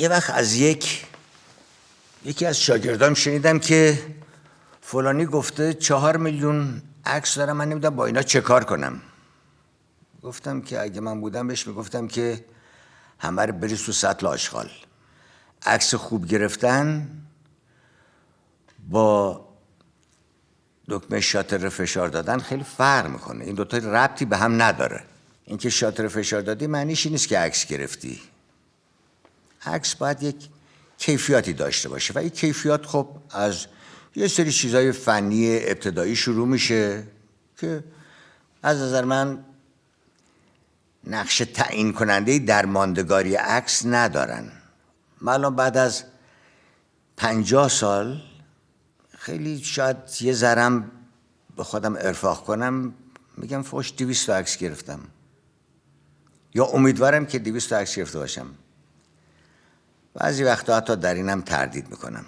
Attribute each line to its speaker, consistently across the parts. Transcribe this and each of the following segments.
Speaker 1: یه وقت از یکی از شاگردام شنیدم که فلانی گفته 4 میلیون عکس دارم، من نمیدونم با اینا چه کار کنم. گفتم که اگه من بودم بهش میگفتم که همه رو بریز تو سطل آشغال. عکس خوب گرفتن با دکمه شاتر فشار دادن خیلی فرق میکنه. این دوتا ربطی به هم نداره. اینکه شاتر فشار دادی معنیش نیست که عکس گرفتی. عکس باید یک کیفیاتی داشته باشه و این کیفیات خب از یه سری چیزای فنی ابتدایی شروع میشه که از نظر من نقش تعیین کننده در ماندگاری عکس ندارن. من الان بعد از 50 سال خیلی شاید یه ذرم به خودم ارفاق کنم، میگم فوش 200 عکس گرفتم یا امیدوارم که 200 عکس گرفته باشم. بعضی وقتا حتی در اینم تردید میکنم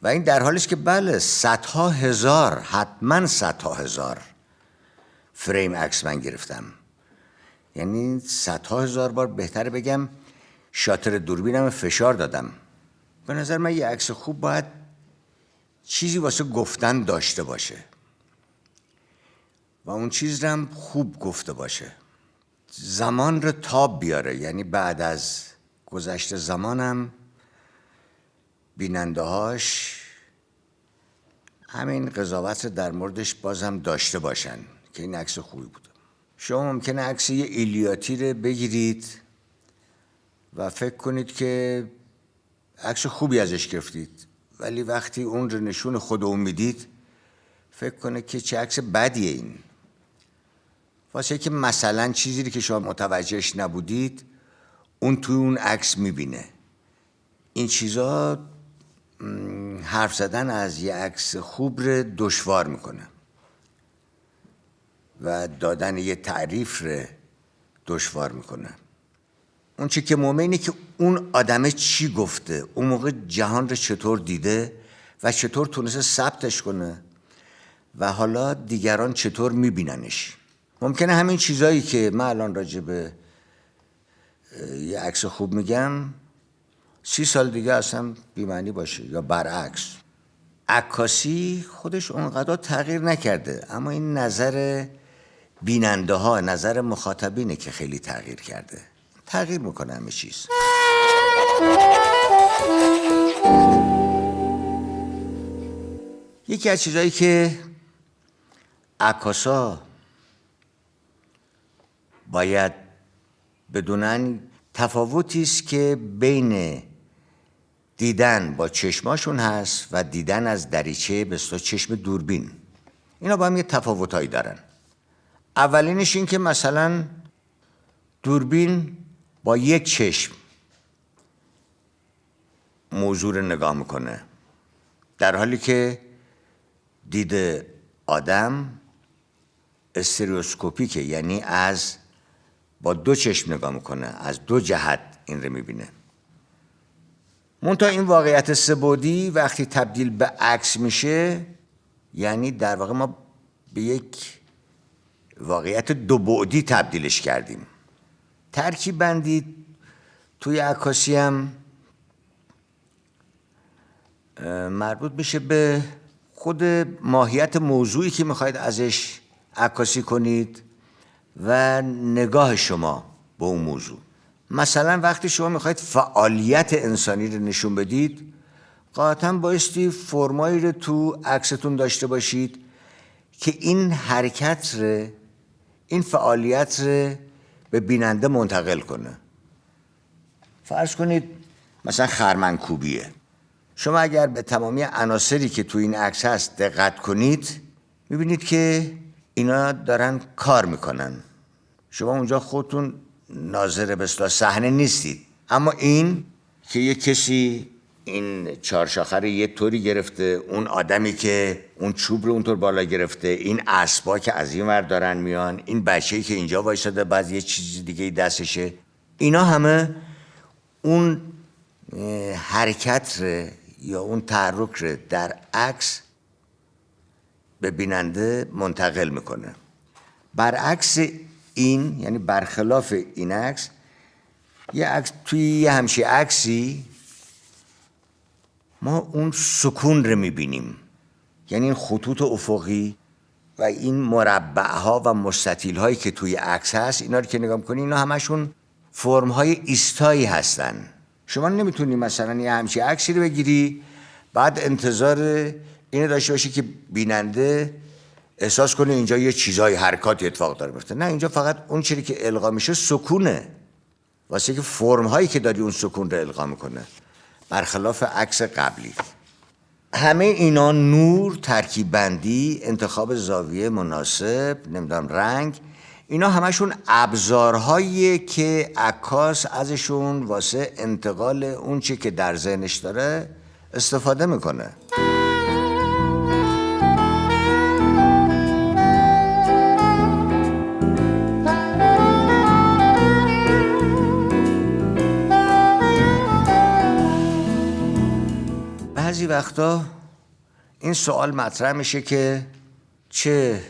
Speaker 1: و این در حالی است که بله صدها هزار، حتما صدها هزار فریم عکس من گرفتم. یعنی صدها هزار بار بهتر بگم شاتر دوربینم فشار دادم. به نظر من یه عکس خوب باید چیزی واسه گفتن داشته باشه و اون چیز رو هم خوب گفته باشه، زمان رو تاب بیاره. یعنی بعد از گذشت زمانم بیننده هاش همین قضاوت در موردش بازم داشته باشن که این عکس خوبی بود. شما ممکنه عکس یه ایلیاتی رو بگیرید و فکر کنید که عکس خوبی ازش گرفتید، ولی وقتی اون رو نشون خود اون میدید فکر کنه که چه عکس بدیه این. واسه که مثلا چیزی که شما متوجهش نبودید اون توی اون عکس میبینه. این چیزا حرف زدن از یه عکس خوب رو دشوار میکنه و دادن یه تعریف رو دشوار میکنه. اون چی که مهمه اینه که اون آدمه چی گفته، اون موقع جهان رو چطور دیده و چطور تونسته ثبتش کنه و حالا دیگران چطور میبیننش. ممکنه همین چیزایی که من الان راجع به یه عکس خوب میگم 30 سال دیگه اصلا بی‌معنی باشه یا برعکس. عکاسی خودش اونقدر تغییر نکرده، اما این نظر بیننده ها، نظر مخاطبینه که خیلی تغییر کرده. تغییر میکنه همه چیز. یکی از چیزایی که عکاسا باید بدونن تفاوتی است که بین دیدن با چشماشون هست و دیدن از دریچه به اصطلاح چشم دوربین. اینا با هم یه تفاوتایی دارن. اولینش این که مثلا دوربین با یک چشم موضوع رو نگاه میکنه، در حالی که دید آدم استریوسکوپیکه، یعنی با 2 چشم نگاه میکنه، از 2 جهت این رو میبینه. منتها این واقعیت سه‌بعدی وقتی تبدیل به عکس میشه، یعنی در واقع ما به یک واقعیت 2 بعدی تبدیلش کردیم. ترکیب بندی توی عکاسی هم مربوط میشه به خود ماهیت موضوعی که میخواید ازش عکاسی کنید و نگاه شما به اون موضوع. مثلا وقتی شما میخواید فعالیت انسانی رو نشون بدید، قاطعاً بایستی فرمایی رو تو عکستون داشته باشید که این حرکت رو، این فعالیت رو به بیننده منتقل کنه. فرض کنید مثلا خرمنکوبیه. شما اگر به تمامی عناصری که تو این عکس هست دقت کنید، میبینید که اینا دارن کار میکنن. شما اونجا خودتون ناظر به اصطلاح صحنه نیستید، اما این که یک کسی این 4 شاخه رو یه طوری گرفته، اون آدمی که اون چوب رو اونطور بالا گرفته، این اسبا که از این ور دارن میان، این بچه‌ای که اینجا وایساده بعد یه چیز دیگه دستشه، اینا همه اون حرکت رو یا اون تحرک رو در عکس به بیننده منتقل میکنه. برعکس این، یعنی برخلاف این عکس، یه عکس توی یه همچین عکسی ما اون سکون رو میبینیم. یعنی این خطوط افقی و این مربع‌ها و مستطیل‌هایی که توی عکس هست، اینا رو که نگاه می‌کنی اینا همشون فرم‌های ایستایی هستن. شما نمیتونی مثلا یه همچین عکسی رو بگیری بعد انتظار اینو داشته باشی که بیننده احساس کنه اینجا یه چیزای حرکاتی اتفاق داره میفته. نه، اینجا فقط اون چیزی که القا میشه سکونه، واسه که فرم‌هایی که داری اون سکون رو القا میکنه، برخلاف عکس قبلی. همه اینا نور، ترکیب بندی، انتخاب زاویه مناسب، نمیدونم رنگ، اینا همشون ابزارهاییه که عکاس ازشون واسه انتقال اون چی که در ذهنش داره استفاده میکنه. بعضی وقتا این سوال مطرح میشه که چه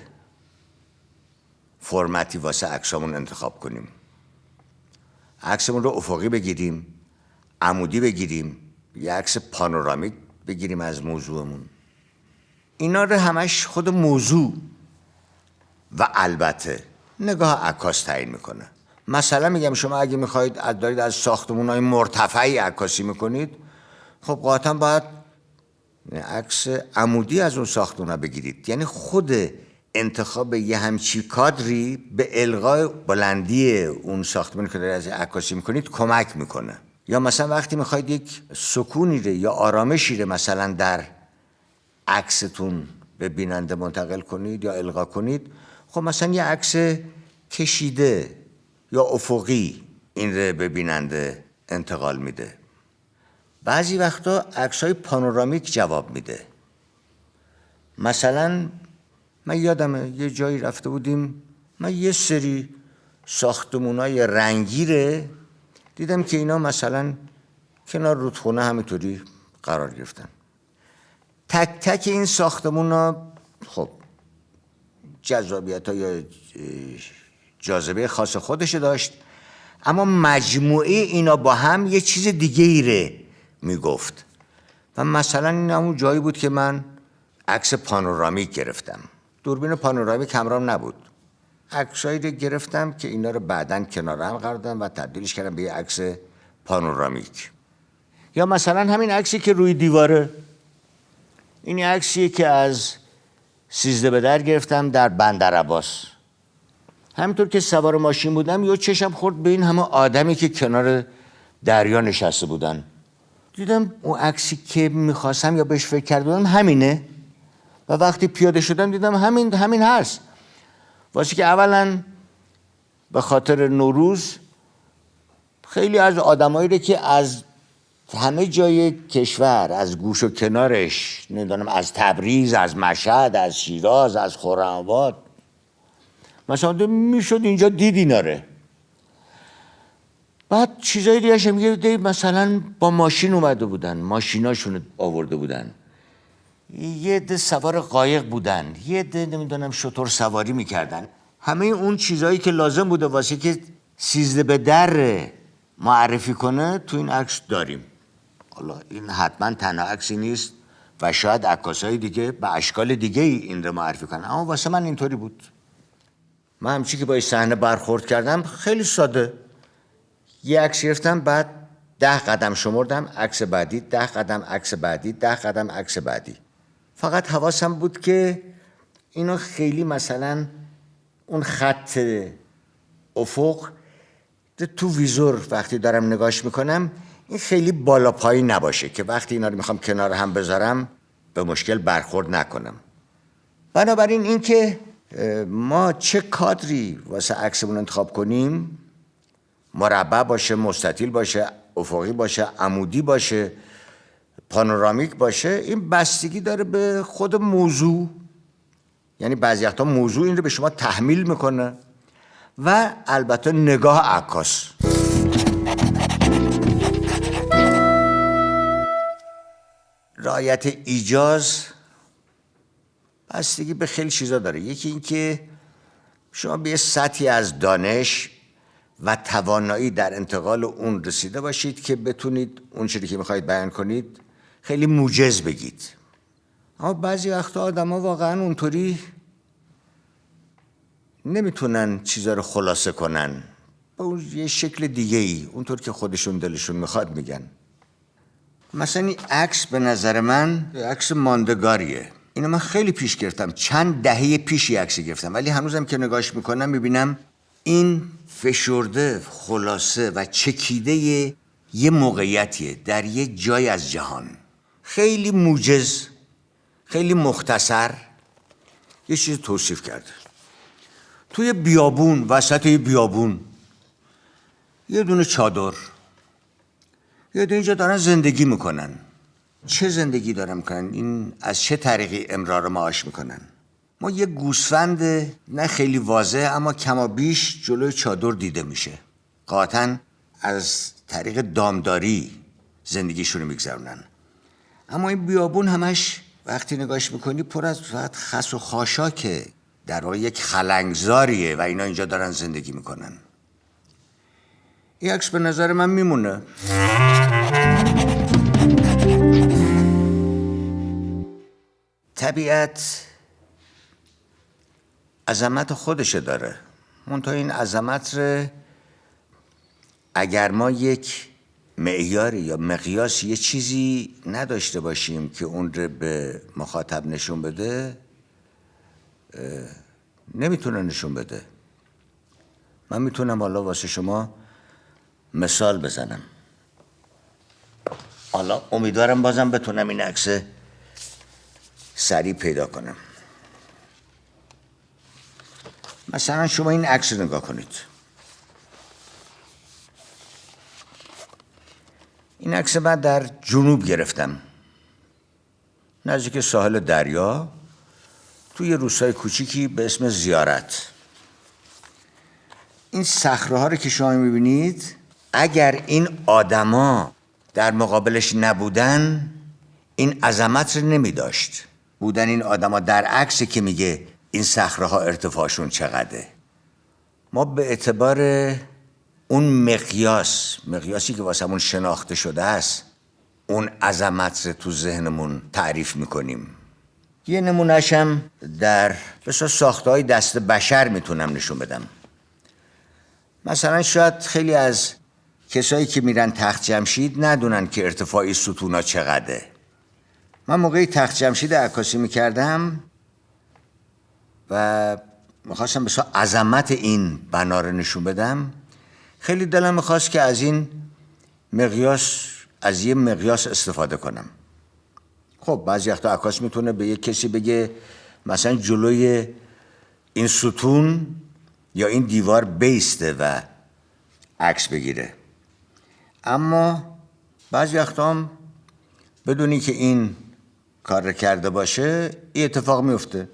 Speaker 1: فرمتی واسه عکسامون انتخاب کنیم. عکسمون رو افقی بگیریم، عمودی بگیریم، یه عکس پانورامیک بگیریم از موضوعمون. اینا رو همش خود موضوع و البته نگاه عکاس تعیین میکنه. مثلا میگم شما اگه میخواید دارید از ساختمون‌های مرتفعی عکاسی میکنید، خب قاطعا باید عکس عمودی از اون ساختمون‌ها بگیرید. یعنی خود انتخاب یه همچی کادری به الغای بلندی اون ساختمانی که دارید از عکاسی میکنید کمک میکنه. یا مثلا وقتی میخواید یک سکونی رو یا آرامشی رو مثلا در عکستون به بیننده منتقل کنید یا القا کنید، خب مثلا یه عکس کشیده یا افقی این رو به بیننده انتقال میده. بعضی وقتا عکس‌های پانورامیک جواب میده. مثلا من یادمه یه جایی رفته بودیم، من یه سری ساختمونای رنگی دیدم که اینا مثلا کنار رودخونه همینطوری قرار گرفتن. تک تک این ساختمونا خب جذابیت‌ها یا جاذبه خاص خودش داشت، اما مجموعه اینا با هم یه چیز دیگه ایره میگفت. و مثلا این همون جایی بود که من عکس پانورامیک گرفتم. دوربین پانورامیک همراهم نبود. عکسایی رو گرفتم که اینا رو بعداً کنار هم قرار دادم و تبدیلش کردم به یه عکس پانورامیک. یا مثلا همین عکسی که روی دیواره، این عکسیه که از 13 به در گرفتم در بندرعباس. همینطور که سوار ماشین بودم یه چشم خورد به این همه آدمی که کنار دریا نشسته بودن. دیدم اون عکسی که میخواستم یا بهش فکر کردم همینه. و وقتی پیاده شدم دیدم همین هست. واسه که اولا به خاطر نوروز خیلی از آدمایی که از همه جای کشور، از گوش و کنارش، نمیدونم از تبریز، از مشهد، از شیراز، از خرم‌آباد، مثلا میشد اینجا دید ایناره. بعد چیزایی دیگه میگه مثلا با ماشین اومده بودن، ماشیناشون آورده بودن، یه عده سوار قایق بودن، یه عده نمیدونم شتر سواری میکردن. همه اون چیزایی که لازم بوده واسه که 13 به در معرفی کنه تو این عکس داریم. حالا این حتما تنها عکسی نیست و شاید عکاسای دیگه به اشکال دیگه این رو معرفی کنن، اما واسه من اینطوری بود. من همچی که با این صحنه برخورد کردم خیلی ساده یه عکس گرفتم، بعد 10 قدم شمردم، عکس بعدی، 10 قدم عکس بعدی، 10 قدم عکس بعدی. فقط حواسم بود که اینو خیلی مثلا اون خط افق تو ویزور وقتی دارم نگاش میکنم این خیلی بالا پایین نباشه که وقتی اینا رو میخوام کنار هم بذارم به مشکل برخورد نکنم. بنابراین این که ما چه کادری واسه عکسمون انتخاب کنیم، مربع باشه، مستطیل باشه، افقی باشه، عمودی باشه، پانورامیک باشه، این بستگی داره به خود موضوع. یعنی بعضی وقتا موضوع این رو به شما تحمیل میکنه و البته نگاه عکاس. رعایت ایجاز بستگی به خیلی چیزا داره. یکی این که شما به یه سطحی از دانش و توانایی در انتقال اون رسیده باشید که بتونید اون چیزی که میخواید بیان کنید خیلی موجز بگید. اما بعضی وقتا آدم ها واقعا اونطوری نمیتونن چیزا رو خلاصه کنن، با اون یه شکل دیگه ای، اونطور که خودشون دلشون میخواد میگن. مثلا این عکس به نظر من عکس ماندگاریه. اینو من خیلی پیش گرفتم، چند دهه پیشی عکسی گرفتم، ولی هنوزم که نگاهش میکنم میبینم این فشرده، خلاصه و چکیده یه موقعیتیه در یه جای از جهان. خیلی موجز، خیلی مختصر یه چیز توصیف کرده. توی بیابون، وسط یه بیابون، یه دونه چادر، یه دونه اینجا دارن زندگی میکنن. چه زندگی دارن میکنن؟ این از چه طریقی امرار معاش میکنن؟ ما یه گوسفند نه خیلی واضح اما کما بیش جلوی چادر دیده میشه. قاطعاً از طریق دامداری زندگیشونو میگذرونن. اما این بیابون همش وقتی نگاهش میکنی پر از فقط خس و خاشاکه، در واقع یک خلنگزاریه و اینا اینجا دارن زندگی میکنن. این عکس به نظر من میمونه. طبیعت عظمت خودشه داره، منتها این عظمت رو اگر ما یک معیاری یا مقیاس یه چیزی نداشته باشیم که اون رو به مخاطب نشون بده، نمیتونه نشون بده. من میتونم حالا واسه شما مثال بزنم. حالا امیدوارم بازم بتونم این عکس سریع پیدا کنم. مثلا شما این عکس رو نگاه کنید. این عکس من در جنوب گرفتم، نزدیک ساحل دریا، توی روستای کوچیکی به اسم زیارت. این صخره‌ها رو که شما می‌بینید، اگر این آدما در مقابلش نبودن این عظمت رو نمی‌داشت. بودن این آدما در عکسی که میگه این صخره‌ها ارتفاعشون چقدره. ما به اعتبار اون مقیاسی که واسمون شناخته شده است، اون عظمت رو تو ذهنمون تعریف میکنیم. یه نمونه‌ش هم در بسیار ساخته‌های دست بشر میتونم نشون بدم. مثلا شاید خیلی از کسایی که میرن تخت جمشید ندونن که ارتفاعی ستونا چقدره. من موقعی تخت جمشید عکاسی میکردم و میخواستم بسیار عظمت این بنا رو نشون بدم، خیلی دلم میخواست که از این مقیاس، از یه مقیاس استفاده کنم. خب بعضی وقتا عکاس میتونه به یک کسی بگه مثلا جلوی این ستون یا این دیوار بیسته و عکس بگیره. اما بعضی وقتا هم بدونی که این کار رو کرده باشه این اتفاق میفته.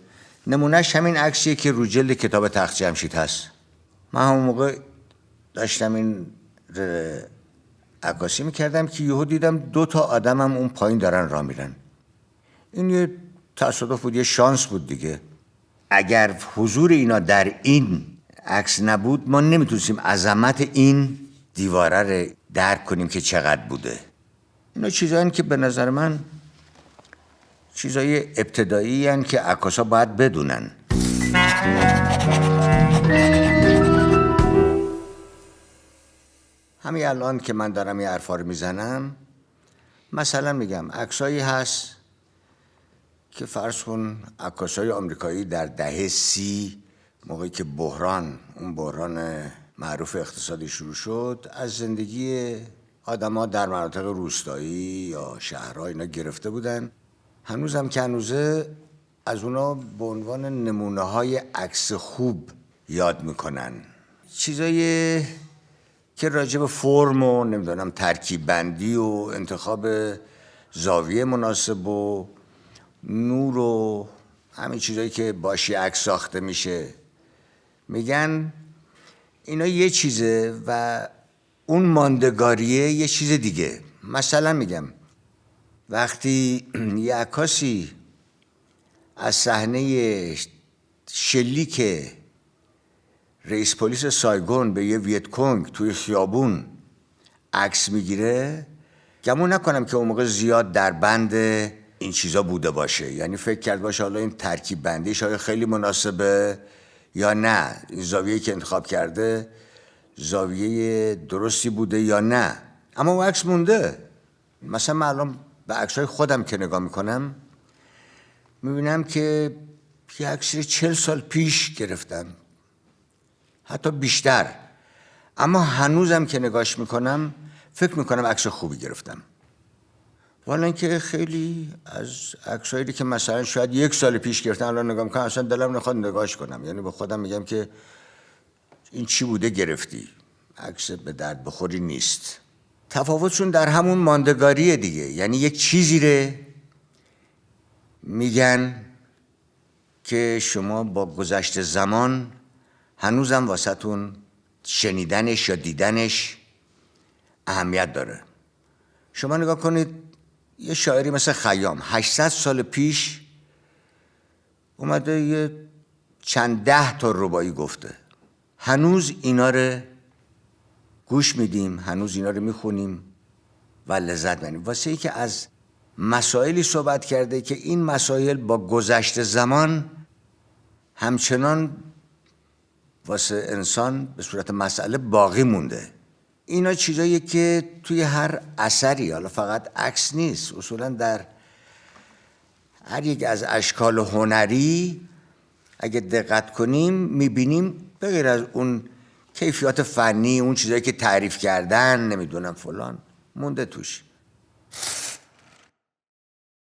Speaker 1: نمونهش همین عکسیه که رو جلد کتاب تخت جمشید هست. من همون موقع داشتم این عکاسی میکردم که یهو دیدم 2 آدمم اون پایین دارن راه میرن. این یه تصادف بود، یه شانس بود دیگه. اگر حضور اینا در این عکس نبود ما نمیتونستیم عظمت این دیواره رو درک کنیم که چقدر بوده. اینا چیزایی که به نظر من چیزای ابتدایی هستند که عکاسا باید بدونن. همین الان که من دارم این حرفا رو میزنم، مثلا میگم عکسایی هست که فرض کن عکاسای آمریکایی در دهه 30 موقعی که اون بحران معروف اقتصادی شروع شد، از زندگی آدما در مناطق روستایی یا شهرها اینا گرفته بودن. هنوزم که هنوزه از اونا به عنوان نمونه‌های عکس خوب یاد میکنن. چیزایی که راجع به فرم و نمیدونم ترکیب بندی و انتخاب زاویه مناسب و نور و همین چیزایی که باشی عکس ساخته میشه میگن، اینا یه چیزه و اون ماندگاریه یه چیز دیگه. مثلا میگم وقتی یه عکاسی از صحنه شلیک رئیس پلیس سایگون به یه ویتکونگ توی خیابون عکس میگیره، گمون نکنم که اون موقع زیاد در بند این چیزا بوده باشه، یعنی فکر کرد باشه حالا این ترکیب بندیش آیا خیلی مناسبه یا نه، این زاویه‌ای که انتخاب کرده زاویه درستی بوده یا نه. اما اون عکس مونده. مثلا من الان به عکس‌های خودم که نگاه میکنم میبینم که یه عکسی 40 سال پیش گرفتم، حتی بیشتر، اما هنوزم که نگاش میکنم فکر میکنم عکس خوبی گرفتم. والا اینکه خیلی از عکسایی که مثلا شاید 1 سال پیش گرفتم الان نگاه میکنم اصلا دلم نخواد نگاش کنم، یعنی به خودم میگم که این چی بوده گرفتی، عکس به درد بخوری نیست. تفاوتشون در همون ماندگاریه دیگه، یعنی یک چیزی رو میگن که شما با گذشت زمان هنوزم واسهتون شنیدنش یا دیدنش اهمیت داره. شما نگاه کنید یه شاعری مثل خیام 800 سال پیش اومده یه چند 10 تا رباعی گفته، هنوز اینا رو گوش میدیم، هنوز اینا رو میخونیم و لذت میبریم، واسه ای که از مسائلی صحبت کرده که این مسائل با گذشت زمان همچنان واسه انسان به صورت مسئله باقی مونده. اینا چیزاییه که توی هر اثری، حالا فقط عکس نیست، اصولا در هر یک از اشکال هنری اگه دقت کنیم میبینیم به غیر از اون کیفیات فنی، اون چیزایی که تعریف کردن نمیدونم فلان، مونده توش.